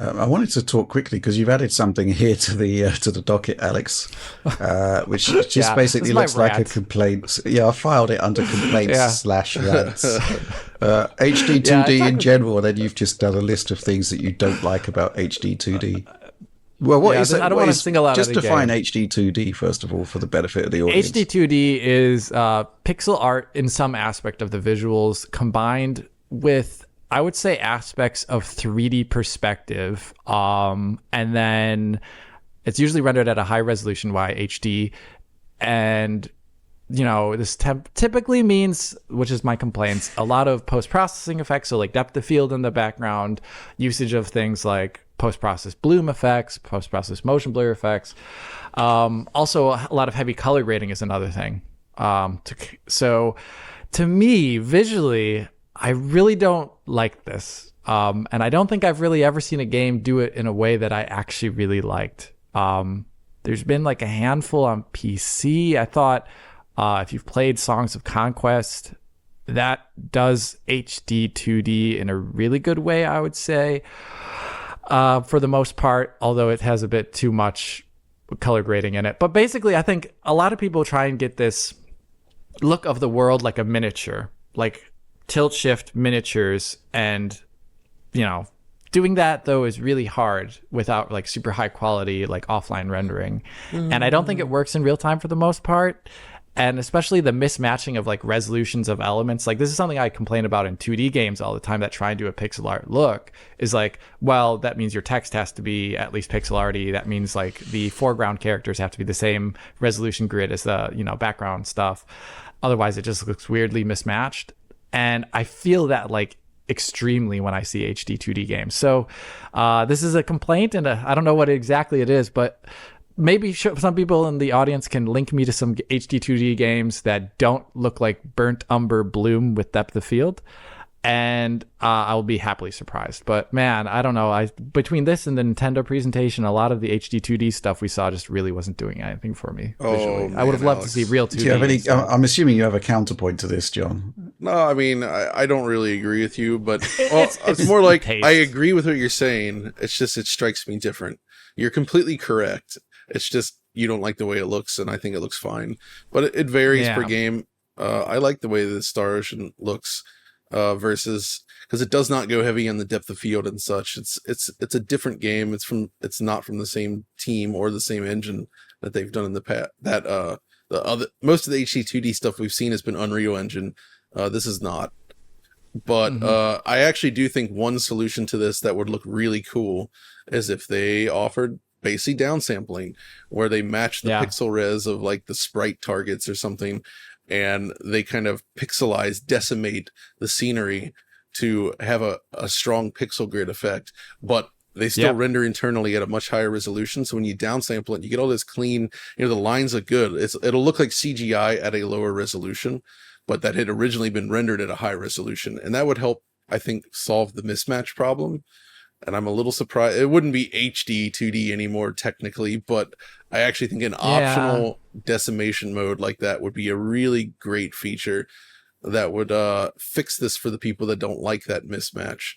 I wanted to talk quickly because you've added something here to the docket, Alex, which just Yeah, this basically is my looks like a rant. complaint. Yeah, I filed it under complaints Yeah, slash rants. yeah. I HD2D talk. in general, and then you've just done a list of things that you don't like about HD2D. Well, what Yeah, is it? I don't What want to is single out just any define game. HD2D first of all for the benefit of the audience? HD2D is pixel art in some aspect of the visuals combined with, I would say, aspects of 3D perspective. And then it's usually rendered at a high resolution HD. And, this typically means, which is my complaints, a lot of post-processing effects. So like depth of field in the background, usage of things like post-process bloom effects, post-process motion blur effects. Also, a lot of heavy color grading is another thing. So to me, visually, I really don't like this. And I don't think I've really ever seen a game do it in a way that I actually really liked. There's been like a handful on PC. I thought if you've played Songs of Conquest, that does HD 2D in a really good way, I would say. For the most part, although it has a bit too much color grading in it. But basically, I think a lot of people try and get this look of the world like a miniature, like tilt shift miniatures. And, doing that, though, is really hard without like super high quality, like offline rendering. And I don't think it works in real time for the most part. And especially the mismatching of like resolutions of elements. Like this is something I complain about in 2D games all the time that try and do a pixel art look is like, well, that means your text has to be at least pixel arty. That means like the foreground characters have to be the same resolution grid as the, background stuff. Otherwise it just looks weirdly mismatched. And I feel that like extremely when I see HD 2D games. So this is a complaint and I don't know what exactly it is, but maybe some people in the audience can link me to some HD2D games that don't look like burnt umber bloom with depth of field, and I'll be happily surprised. But man, I don't know. Between this and the Nintendo presentation, a lot of the HD2D stuff we saw just really wasn't doing anything for me visually. Man, I would have loved Alex. to see real 2D. Do you have any? So. I'm assuming you have a counterpoint to this, John. No, I mean, I don't really agree with you, but it's it's more like taste. I agree with what you're saying. It's just, it strikes me different. You're completely correct. It's just, you don't like the way it looks, and I think it looks fine. But it varies per game. I like the way the Star Ocean looks versus, because it does not go heavy on the depth of field and such. It's a different game. It's not from the same team or the same engine that they've done in the past. Most of the HD2D stuff we've seen has been Unreal Engine. This is not. But I actually do think one solution to this that would look really cool is if they offered basically downsampling, where they match the pixel res of like the sprite targets or something, and they kind of decimate the scenery to have a strong pixel grid effect, but they still render internally at a much higher resolution. So when you downsample it, you get all this clean, the lines look good. It'll look like CGI at a lower resolution, but that had originally been rendered at a high resolution. And that would help, I think, solve the mismatch problem. And I'm a little surprised. It wouldn't be HD 2D anymore technically, but I actually think an optional decimation mode like that would be a really great feature that would fix this for the people that don't like that mismatch.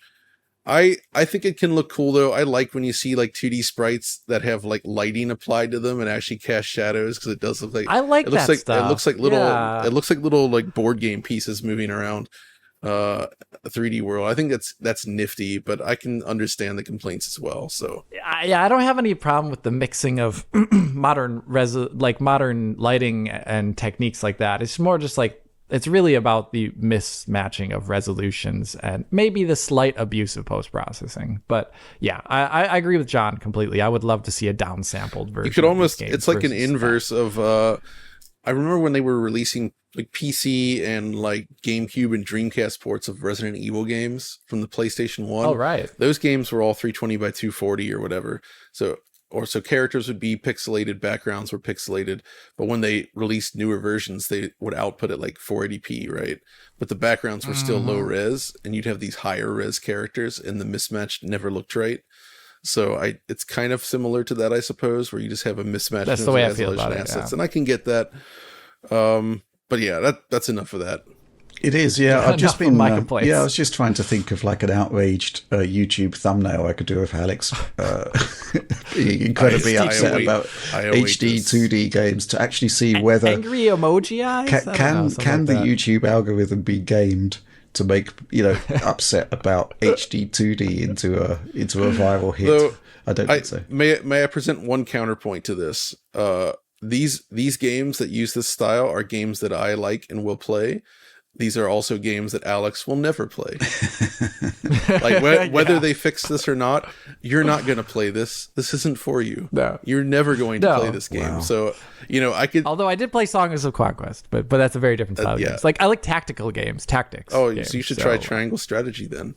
I think it can look cool though. I like when you see like 2D sprites that have like lighting applied to them and actually cast shadows, because it does look like, I like that stuff. It looks like little like board game pieces moving around a 3D world. I think that's nifty, but I can understand the complaints as well. So I don't have any problem with the mixing of modern lighting and techniques like that. It's more just like, it's really about the mismatching of resolutions and maybe the slight abuse of post-processing. But yeah, I agree with John completely. I would love to see a downsampled version. You could almost, it's like an versus inverse of, I remember when they were releasing like PC and like GameCube and Dreamcast ports of Resident Evil games from the PlayStation 1. Oh, right. Those games were all 320 by 240 or whatever. So characters would be pixelated, backgrounds were pixelated, but when they released newer versions, they would output at like 480p, right? But the backgrounds were still low res, and you'd have these higher res characters, and the mismatch never looked right. So it's kind of similar to that, I suppose, where you just have a mismatch. That's the way I feel about it, assets, and I can get that. But yeah, that's enough of that. It is, yeah. I've just Enough of been, my complaints. I was just trying to think of like an outraged YouTube thumbnail I could do of Alex being incredibly upset about HD 2D games to actually see whether angry emoji eyes. Can the YouTube algorithm be gamed to make upset about HD 2D into a viral hit? Though, I don't think so. May I present one counterpoint to this? These games that use this style are games that I like and will play. These are also games that Alex will never play. Like whether they fix this or not, you're not going to play this. This isn't for you. No. You're never going to play this game. Wow. So, I could... Although I did play Songs of Conquest, but that's a very different style of games. Like, I like tactical games, tactics. Oh, games, so you should try Triangle Strategy then.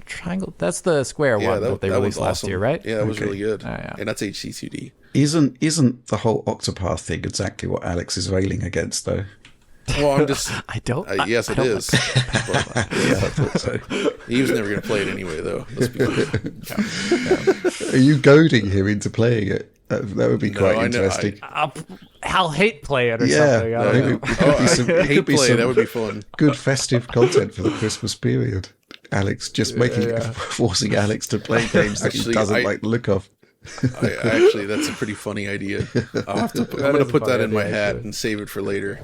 Triangle? That's the Square one that they released last year, right? Yeah, it was really good. And that's HD2D. Isn't the whole Octopath thing exactly what Alex is railing against, though? Well, I'm just... yes, it is. Yeah, I thought so. He was never going to play it anyway, though. Let's be clear. Are you goading him into playing it? That would be quite interesting. I'll hate play it or something. Hate play, that would be fun. Good festive content for the Christmas period. Alex, just forcing Alex to play games that he doesn't like the look of. Actually, that's a pretty funny idea. I'm going to put that in my hat and save it for later.